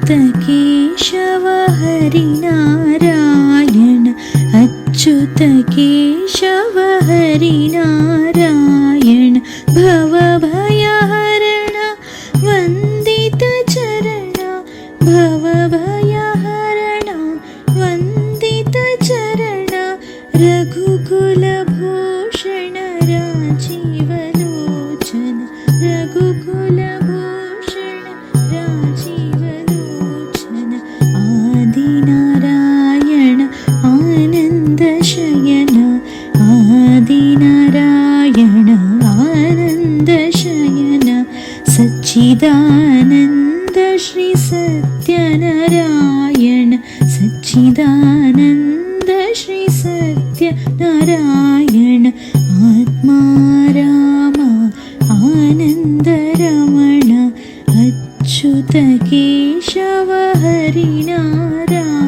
केशव हरिनारायण अच्युत केशव हरिनारायण भवभयहरण वन्दित चरण भवभयहरण वन्दित चरण रघुकुलभूषण राजीवलोचन रघुकुलभूषण राजीवलोचन आदिनारायण आनन्दशयन आदिनारायण आनन्दशयन सच्चिदानन्द श्री सत्यनारायण सच्चिदानन्द श्री सत्यनारायण आत्मा राम आनन्दरमण अच्युत केशव हरिनारायण।